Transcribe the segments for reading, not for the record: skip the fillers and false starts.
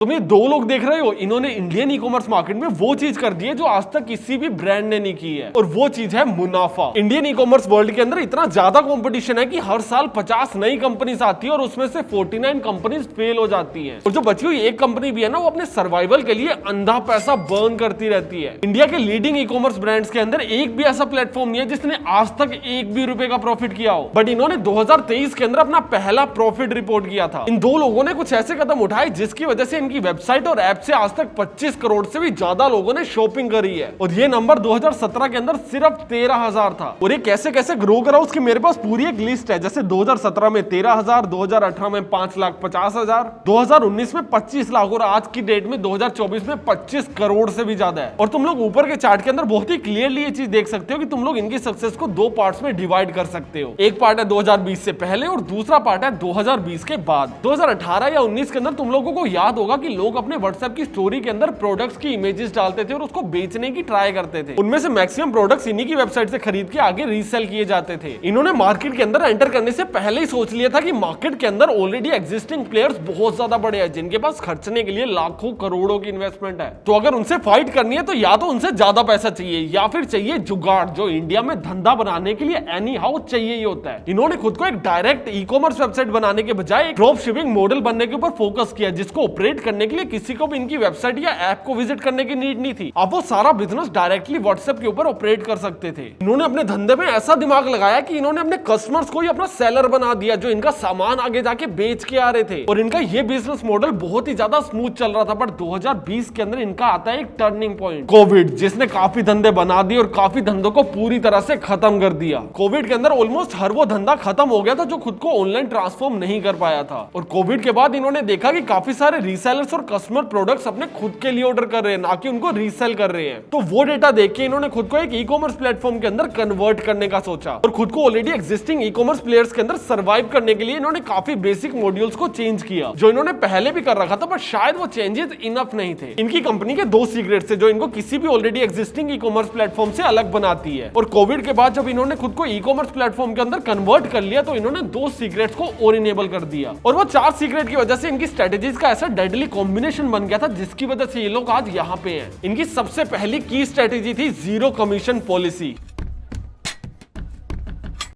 तुम ये दो लोग देख रहे हो, इन्होंने इंडियन ई कॉमर्स मार्केट में वो चीज कर दी है जो आज तक किसी भी ब्रांड ने नहीं की है, और वो चीज है मुनाफा। इंडियन ई कॉमर्स वर्ल्ड के अंदर इतना ज्यादा कंपटीशन है कि हर साल 50 नई कंपनीज आती है और उसमें से 49 कंपनीज फेल हो जाती हैं। और जो बची हुई एक कंपनी भी है ना, वो अपने सर्वाइवल के लिए अंधा पैसा बर्न करती रहती है। इंडिया के लीडिंग ई कॉमर्स ब्रांड्स के अंदर एक भी ऐसा प्लेटफॉर्म नहीं है जिसने आज तक एक भी रुपए का प्रॉफिट किया हो, बट इन्होंने 2023 के अंदर अपना पहला प्रॉफिट रिपोर्ट किया था। इन दो लोगों ने कुछ ऐसे कदम उठाए जिसकी वजह से इनकी वेबसाइट और ऐप से आज तक 25 करोड़ से भी ज्यादा लोगों ने शॉपिंग करी है, और ये नंबर 2017 के अंदर सिर्फ 13,000 था। और ये कैसे कैसे ग्रो करा उसकी मेरे पास पूरी एक लिस्ट है। जैसे 2017 में 13,000, 2018 में 5,50,000, 2019 में 25 लाख और आज की डेट में 2024 में 25 करोड़ से भी ज्यादा है। और तुम लोग ऊपर के चार्ट के अंदर बहुत ही क्लियरली ये चीज देख सकते हो कि तुम लोग इनकी सक्सेस को दो पार्ट्स में डिवाइड कर सकते हो। एक पार्ट है 2020 से पहले और दूसरा पार्ट है 2020 के बाद। 2018 या 19 के अंदर तुम लोगों को याद होगा कि लोग अपने व्हाट्सएप की स्टोरी के अंदर प्रोडक्ट्स की इमेजेस डालते थे और उसको बेचने की ट्राई करते थे। उनमें से मैक्सिमम प्रोडक्ट्स इन्हीं की वेबसाइट से खरीद के आगे रीसेल किए जाते थे। इन्होंने मार्केट के अंदर एंटर करने से पहले ही सोच लिया था कि मार्केट के अंदर ऑलरेडी एग्जिस्टिंग प्लेयर्स बहुत ज्यादा बड़े हैं जिनके पास खर्चने के लिए लाखों करोड़ों की इन्वेस्टमेंट है। तो अगर उनसे फाइट करनी है तो या तो उनसे ज्यादा पैसा चाहिए या फिर चाहिए जुगाड़, जो इंडिया में धंधा बनाने के लिए एनी हाउ चाहिए ही होता है। इन्होंने खुद को एक डायरेक्ट ई कॉमर्स वेबसाइट बनाने के बजाय एक ड्रॉप शिपिंग मॉडल बनने के ऊपर फोकस किया, जिसको ऑपरेट करने के लिए किसी को भी इनकी वेबसाइट या ऐप को विजिट करने की नीड नहीं थी। अब वो सारा बिजनेस डायरेक्टली व्हाट्सएप के ऊपर ऑपरेट कर सकते थे। इन्होंने अपने धंधे में ऐसा दिमाग लगाया कि इन्होंने अपने कस्टमर्स को ही अपना सेलर बना दिया, जो इनका सामान आगे जाके बेच के आ रहे थे। और इनका ये बिजनेस मॉडल बहुत ही ज्यादा स्मूथ चल रहा था। बट 2020 के अंदर इनका आता है एक टर्निंग पॉइंट, कोविड, जिसने काफी धंधे बना दिए और काफी धंधों को पूरी तरह से खत्म कर दिया। कोविड के अंदर ऑलमोस्ट हर वो धंधा खत्म हो गया था जो खुद को ऑनलाइन ट्रांसफॉर्म नहीं कर पाया था। और कोविड के बाद इन्होंने देखा कि काफी सारे रीसेलर्स और कस्टमर प्रोडक्ट्स अपने खुद के लिए ऑर्डर कर रहे हैं, ना कि उनको रीसेल कर रहे हैं। तो वो डेटा देख के इन्होंने खुद को एक ई कॉमर्स प्लेटफॉर्म के अंदर कन्वर्ट करने का सोचा और खुद को already existing e commerce players के अंदर सर्वाइव करने के लिए इन्होंने काफी बेसिक मॉड्यूल्स को चेंज किया, जो इन्होंने पहले भी कर रखा था, बट शायद वो चेंजेस इनफ नहीं थे। इनकी कंपनी के दो सीक्रेट्स है जो इनको किसी भी ऑलरेडी एग्जिस्टिंग ई कॉमर्स प्लेटफॉर्म से अलग बनाती है। और कोविड के बाद जब इन्होंने खुद को ई कॉमर्स प्लेटफॉर्म के अंदर कन्वर्ट कर लिया तो इन्होंने दो सीक्रेट्स को और इनेबल कर दिया। और वो चार सीक्रेट की वजह से इनकी स्ट्रेटेजीज का ऐसा डेडली कॉम्बिनेशन बन गया था जिसकी वजह से ये लोग आज यहाँ पे हैं। इनकी सबसे पहली की स्ट्रेटेजी थी zero commission policy.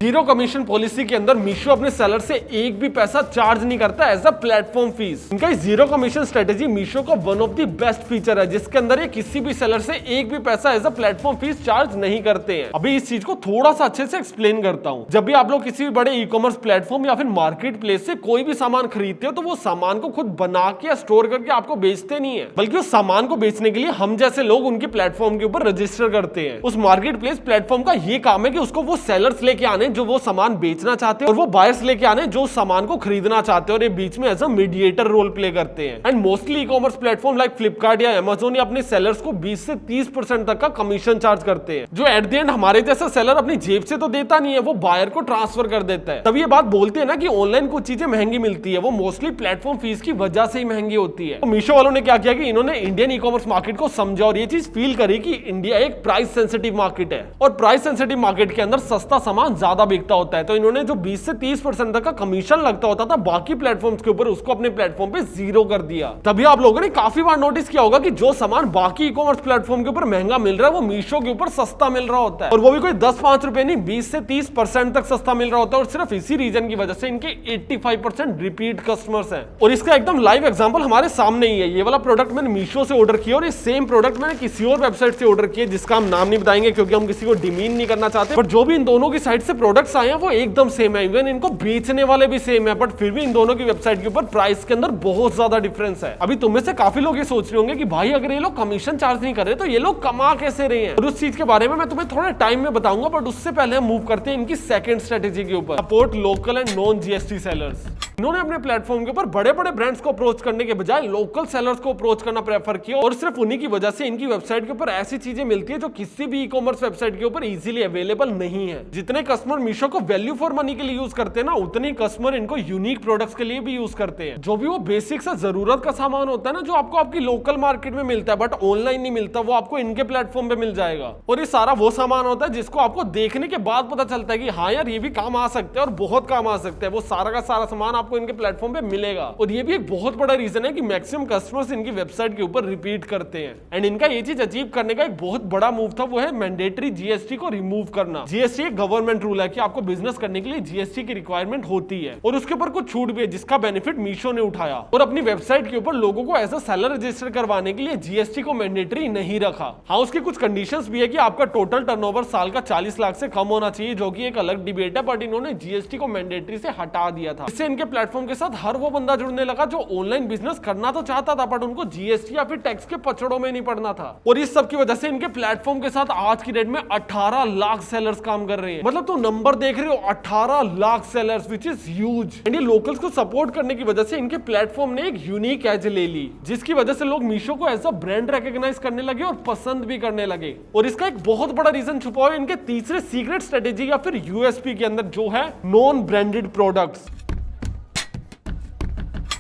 Zero commission policy के अंदर मीशो अपने सेलर से एक भी पैसा चार्ज नहीं करता एज अ प्लेटफॉर्म फीस। इनका जीरो कमीशन स्ट्रेटेजी मीशो का one of the best feature है, जिसके अंदर ये किसी भी सेलर से एक भी पैसा as a platform fees charge नहीं करते हैं। अभी इस चीज को थोड़ा सा अच्छे से एक्सप्लेन करता हूं। जब भी आप लोग किसी भी बड़े ई कॉमर्स प्लेटफॉर्म या फिर मार्केट प्लेस से कोई भी सामान खरीदते हो तो वो सामान को खुद बना के या स्टोर करके आपको बेचते नहीं है, बल्कि उस सामान को बेचने के लिए हम जैसे लोग उनके प्लेटफॉर्म के ऊपर रजिस्टर करते हैं। उस मार्केट प्लेस प्लेटफॉर्म का ये काम है कि उसको वो सेलर्स लेके आने जो वो सामान बेचना चाहते हैं और वो बायर्स लेके आने जो सामान को खरीदना चाहते हैं, और ये बीच में as a mediator role play करते हैं। And mostly e commerce platform like Flipkart या अमेज़न अपने सेलर्स को 20 से 30% तक का कमीशन चार्ज करते हैं, जो एट द एंड हमारे जैसा सेलर अपनी जेब से तो देता नहीं है, वो बायर को ट्रांसफर कर देता है। तब ये बात बोलते हैं ना कि ऑनलाइन कुछ चीजें महंगी मिलती है, वो मोस्टली प्लेटफॉर्म फीस की वजह से ही महंगी होती है। तो मीशो वालों ने क्या किया कि इन्होंने इंडियन ई कॉमर्स मार्केट को समझा और ये चीज फील करी कि इंडिया एक प्राइस सेंसिटिव मार्केट है और प्राइस सेंसिटिव मार्केट के अंदर सस्ता सामान ज्यादा बिकता होता है। तो इन्होंने जो 20 से 30% तक का कमीशन लगता होता था बाकी प्लेटफॉर्म्स के ऊपर, उसको अपने प्लेटफॉर्म पे जीरो कर दिया। तभी आप लोगों ने काफी बार नोटिस किया होगा कि जो सामान बाकी ई कॉमर्स प्लेटफॉर्म के ऊपर महंगा मिल रहा है वो मीशो के ऊपर सस्ता मिल रहा होता है, और वो भी कोई 10-5 रुपए नहीं, 20 से 30% तक सस्ता मिल रहा होता है। और सिर्फ इसी रीजन की वजह से इनके 85% रिपीट कस्टमर्स हैं। और इसका एकदम लाइव एग्जांपल हमारे सामने ही है। ये वाला प्रोडक्ट मैंने मीशो से ऑर्डर किया और ये सेम प्रोडक्ट मैंने किसी और वेबसाइट से ऑर्डर किया जिसका हम नाम नहीं बताएंगे क्योंकि हम किसी को डिमीन नहीं करना चाहते, बट जो भी इन दोनों की साइड से प्रोडक्ट्स आए हैं वो एकदम सेम है। इवन इनको बेचने वाले भी सेम है, बट फिर भी इन दोनों की वेबसाइट के ऊपर प्राइस के अंदर बहुत ज्यादा डिफरेंस है। अभी तुम में से काफी लोग ये सोच रहे होंगे कि भाई अगर ये लोग कमीशन चार्ज नहीं कर रहे तो ये लोग कमा कैसे रहे हैं, और उस चीज के बारे में मैं तुम्हें थोड़े टाइम में बताऊंगा। बट उससे पहले हम मूव करते हैं इनकी सेकंड स्ट्रेटेजी के ऊपर, support local and non GST sellers. इन्होंने अपने प्लेटफॉर्म के ऊपर बड़े बड़े ब्रांड्स को अप्रोच करने के बजाय लोकल सेलर्स को अप्रोच करना प्रेफर किया, और सिर्फ उन्हीं की वजह से इनकी वेबसाइट के ऊपर ऐसी चीजें मिलती है जो किसी भी ई कॉमर्स वेबसाइट के ऊपर इजीली अवेलेबल नहीं है। जितने कस्टमर मीशो को वैल्यू फॉर मनी के लिए यूज करते हैं ना, उतने कस्टमर इनको यूनिक प्रोडक्ट्स के लिए भी यूज करते हैं। जो भी वो बेसिक सा जरूरत का सामान होता है ना, जो आपको आपकी लोकल मार्केट में मिलता है बट ऑनलाइन नहीं मिलता, वो आपको इनके प्लेटफॉर्म पे मिल जाएगा। और ये सारा वो सामान होता है जिसको आपको देखने के बाद पता चलता है कि हाँ यार ये भी काम आ सकते हैं और बहुत काम आ सकते हैं। वो सारा का सारा सामान आपको इनके प्लेटफॉर्म पे मिलेगा। और ये भी एक बहुत बड़ा रीजन है कि मैक्सिमम कस्टमर्स इनकी वेबसाइट के ऊपर रिपीट करते हैं। एंड इनका ये चीज अचीव करने का एक बहुत बड़ा मूव था, वो है मैंडेटरी जीएसटी को रिमूव करना। जीएसटी एक गवर्नमेंट रूल है कि आपको बिजनेस करने के लिए जीएसटी की रिक्वायरमेंट होती है और उसके ऊपर कुछ छूट भी है, जिसका बेनिफिट मीशो ने उठाया और अपनी वेबसाइट के ऊपर लोगों को एज अ सेलर रजिस्टर करवाने के लिए जीएसटी को मैंडेटरी नहीं रखा। हाँ, उसकी कुछ कंडीशंस भी है कि आपका टोटल टर्नओवर साल का 40 लाख से कम होना चाहिए, जो कि एक अलग डिबेट है, बट इन्होंने जीएसटी को मैंडेटरी से हटा दिया था। इससे इनके प्लेटफॉर्म के साथ हर वो बंदा जुड़ने लगा जो ऑनलाइन बिजनेस करना तो चाहता था, बट उनको जीएसटी या फिर टैक्स के पचड़ों में नहीं पड़ना था। और इस सब की वजह से इनके प्लेटफॉर्म के साथ आज की डेट में 18 लाख सेलर्स काम कर रहे हैं। मतलब तो नंबर देख रहे हो, 18 lakh sellers, which is huge. And ये लोकल्स को सपोर्ट करने की वजह से इनके प्लेटफॉर्म ने एक यूनिक एज ले ली, जिसकी वजह से लोग मीशो को एज अ ब्रांड रिकॉग्नाइज करने लगे और पसंद भी करने लगे। और इसका एक बहुत बड़ा रीजन छुपा हुआ है इनके तीसरे सीक्रेट स्ट्रेटेजी या फिर यूएसपी के अंदर, जो है नॉन ब्रांडेड प्रोडक्ट्स।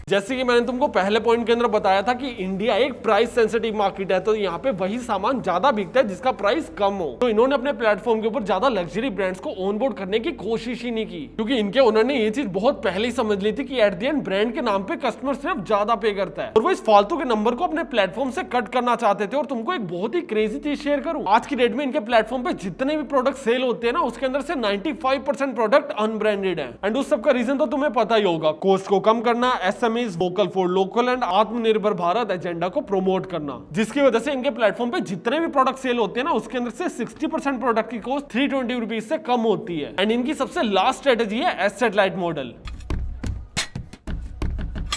जैसे कि मैंने तुमको पहले पॉइंट के अंदर बताया था कि इंडिया एक प्राइस सेंसिटिव मार्केट है, तो यहाँ पे वही सामान ज्यादा बिकता है जिसका प्राइस कम हो। तो इन्होंने अपने प्लेटफॉर्म के ऊपर ज्यादा लग्जरी ब्रांड्स को ऑनबोर्ड करने की कोशिश ही नहीं की, क्योंकि इनके ओनर ने ये चीज बहुत पहले ही समझ ली थी कि एट द एंड ब्रांड के नाम पे कस्टमर सिर्फ ज्यादा पे करता है और वो इस फालतू के नंबर को अपने प्लेटफॉर्म से कट करना चाहते थे। और तुमको एक बहुत ही क्रेजी चीज शेयर करूं, आज की डेट में इनके प्लेटफॉर्म पे जितने भी प्रोडक्ट सेल होते हैं ना, उसके अंदर से 95% प्रोडक्ट अनब्रांडेड है। एंड उस सबका रीजन तो तुम्हें पता ही होगा, कॉस्ट को कम करना, SMEs, vocal for local and आत्मनिर्भर भारत एजेंडा को प्रमोट करना, जिसकी वजह से इनके प्लेटफॉर्म पे जितने भी प्रोडक्ट सेल होते हैं ना, उसके अंदर से 60% प्रोडक्ट की कॉस्ट 320 रुपीज से कम होती है। एंड इनकी सबसे लास्ट स्ट्रेटेजी है एसेट लाइट मॉडल।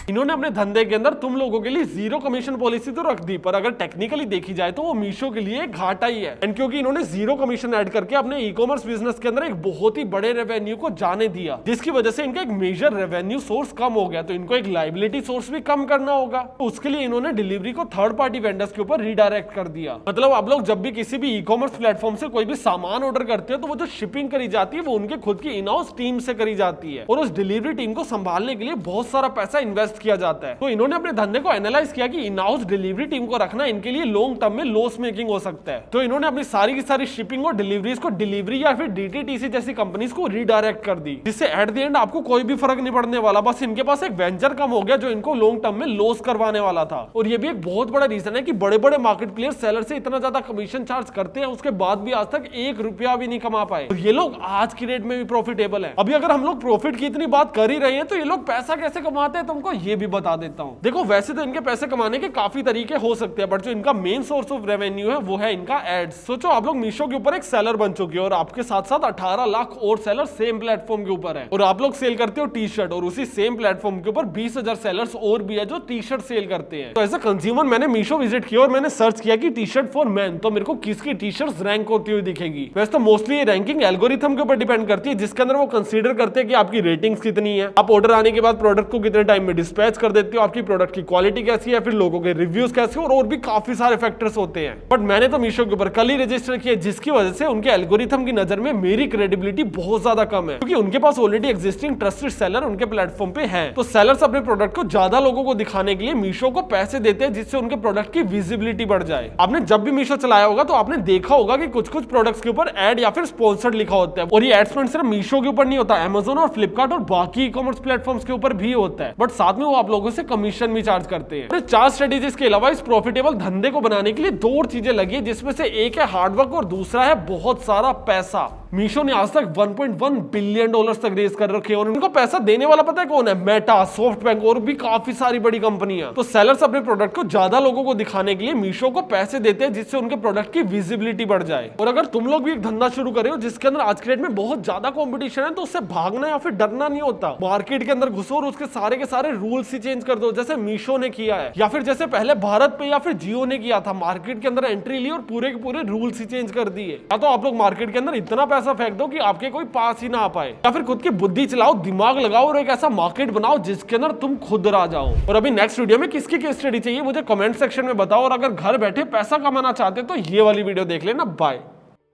इन्होंने अपने धंधे के अंदर तुम लोगों के लिए जीरो कमीशन पॉलिसी तो रख दी, पर अगर टेक्निकली देखी जाए तो वो मीशो के लिए घाटा ही है। एंड क्योंकि इन्होंने जीरो कमीशन ऐड करके अपने ई कॉमर्स बिजनेस के अंदर एक बहुत ही बड़े रेवेन्यू को जाने दिया, जिसकी वजह से इनका एक मेजर रेवेन्यू सोर्स कम हो गया, तो इनको एक लाइबिलिटी सोर्स भी कम करना होगा। तो उसके लिए इन्होंने डिलीवरी को थर्ड पार्टी वेंडर्स के ऊपर रिडायरेक्ट कर दिया। मतलब आप लोग जब भी किसी भी ई कॉमर्स प्लेटफॉर्म से कोई भी सामान ऑर्डर करते हो, तो वो जो शिपिंग करी जाती है वो उनके खुद की इन हाउस टीम से करी जाती है और उस डिलीवरी टीम को संभालने के लिए बहुत सारा पैसा इन्वेस्ट किया जाता है। तो इन्होंने अपने धंधे को एनालाइज किया कि इन हाउस डिलीवरी टीम को रखना इनके लिए लॉन्ग टर्म में लॉस मेकिंग हो सकता है। तो इन्होंने अपनी सारी की सारी शिपिंग और डिलीवरीज को डिलीवरी या फिर डीटीटीसी जैसी कंपनीज को रिडायरेक्ट कर दी, जिससे एट द एंड आपको कोई भी फर्क नहीं पड़ने वाला। बस इनके पास एक वेंचर कम हो गया जो इनको लॉन्ग टर्म में लॉस करवाने वाला था। और ये भी एक बहुत बड़ा रीजन है कि बड़े बड़े मार्केट प्लेयर सेलर से इतना ज्यादा कमीशन चार्ज करते हैं, उसके बाद भी आज तक 1 रुपया भी नहीं कमा पाए। और ये लोग आज की रेट में भी प्रॉफिटेबल है। अभी अगर हम लोग प्रॉफिट की इतनी बात कर ही रहे हैं, तो ये लोग पैसा कैसे कमाते हैं तुमको ये भी बता देता हूँ। देखो, वैसे तो इनके पैसे कमाने के काफी तरीके हो सकते हैं, बट जो इनका मेन सोर्स ऑफ रेवेन्यू है वो है इनका एड्स। सोचो, आप लोग मीशो के ऊपर एक सेलर बन चुके हो और आपके साथ साथ 18 लाख और सेलर सेम प्लेटफॉर्म के ऊपर है, और आप लोग सेल करते हो टी शर्ट, और उसी सेम प्लेटफॉर्म के ऊपर 20,000 सेलर्स और भी है जो टी शर्ट सेल करते हैं। तो एज अ कंज्यूमर मैंने मीशो विजिट किया और मैंने सर्च किया कि टी शर्ट फॉर मैन, तो मेरे को किसकी टी शर्ट रैंक होती हुई दिखेगी। वैसे तो मोस्टली ये रैंकिंग एल्गोरिथम के ऊपर डिपेंड करती है, जिसके अंदर वो कंसीडर करते हैं कि आपकी रेटिंग्स कितनी है, आप ऑर्डर आने के बाद प्रोडक्ट को कितने टाइम में डिस्पैच कर देते हो, आपकी प्रोडक्ट की क्वालिटी कैसी है, फिर लोगों के रिव्यूज कैसे, और भी काफी सारे फैक्टर्स होते हैं। बट मैंने तो मीशो के ऊपर कल ही रजिस्टर किया, जिसकी वजह से उनके एल्गोरिथम की नजर में मेरी क्रेडिबिलिटी बहुत ज्यादा कम है, क्योंकि उनके पास ऑलरेडी एग्जिस्टिंग ट्रस्टेड सेलर उनके प्लेटफॉर्म पे है। तो सेलर्स अपने प्रोडक्ट को ज्यादा लोगों को दिखाने के लिए मीशो को पैसे देते हैं, जिससे उनके प्रोडक्ट की विजिबिलिटी बढ़ जाए। आपने जब भी मीशो चलाया होगा तो आपने देखा होगा कि कुछ कुछ प्रोडक्ट्स के ऊपर एड या फिर स्पॉन्सर्ड लिखा होता है, और ये एडस्पेंड सिर्फ मीशो के ऊपर नहीं होता, अमेज़न और फ्लिपकार्ट और बाकी ई कॉमर्स प्लेटफॉर्म्स के ऊपर भी होता है, बट साथ में वो आप लोगों से कमीशन भी चार्ज करते हैं। 4 स्ट्रेटेजीज के अलावा इस प्रॉफिटेबल धंधे को बनाने के लिए 2 और चीजें लगी है, जिसमें से एक है हार्डवर्क और दूसरा है बहुत सारा पैसा। मीशो ने आज तक 1.1 बिलियन डॉलर्स तक रेज कर रखे हैं, और उनको पैसा देने वाला पता है कौन है? मेटा, सॉफ्टबैंक और भी काफी सारी बड़ी कंपनियां। तो सेलर्स अपने प्रोडक्ट को ज्यादा लोगों को दिखाने के लिए मीशो को पैसे देते हैं, जिससे उनके प्रोडक्ट की विजिबिलिटी बढ़ जाए। और अगर तुम लोग भी एक धंधा शुरू कर रहे हो जिसके अंदर आज के डेट में बहुत ज्यादा कॉम्पिटिशन है, तो उससे भागना या फिर डरना नहीं होता। मार्केट के अंदर घुसो और उसके सारे रूल्स ही चेंज कर दो, जैसे मीशो ने किया है, या फिर जैसे पहले भारत पे या फिर जियो ने किया था। मार्केट के अंदर एंट्री ली और पूरे के पूरे रूल्स ही चेंज कर दिए। या तो आप लोग मार्केट के अंदर इतना पैसा फेंक दो कि आपके कोई पास ही ना आ पाए, या फिर खुद की बुद्धि चलाओ, दिमाग लगाओ और एक ऐसा मार्केट बनाओ जिसके अंदर तुम खुद रह जाओ। और अभी नेक्स्ट वीडियो में किसकी केस स्टडी चाहिए मुझे कमेंट सेक्शन में बताओ, और अगर घर बैठे पैसा कमाना चाहते तो ये वाली वीडियो देख लेना। बाय।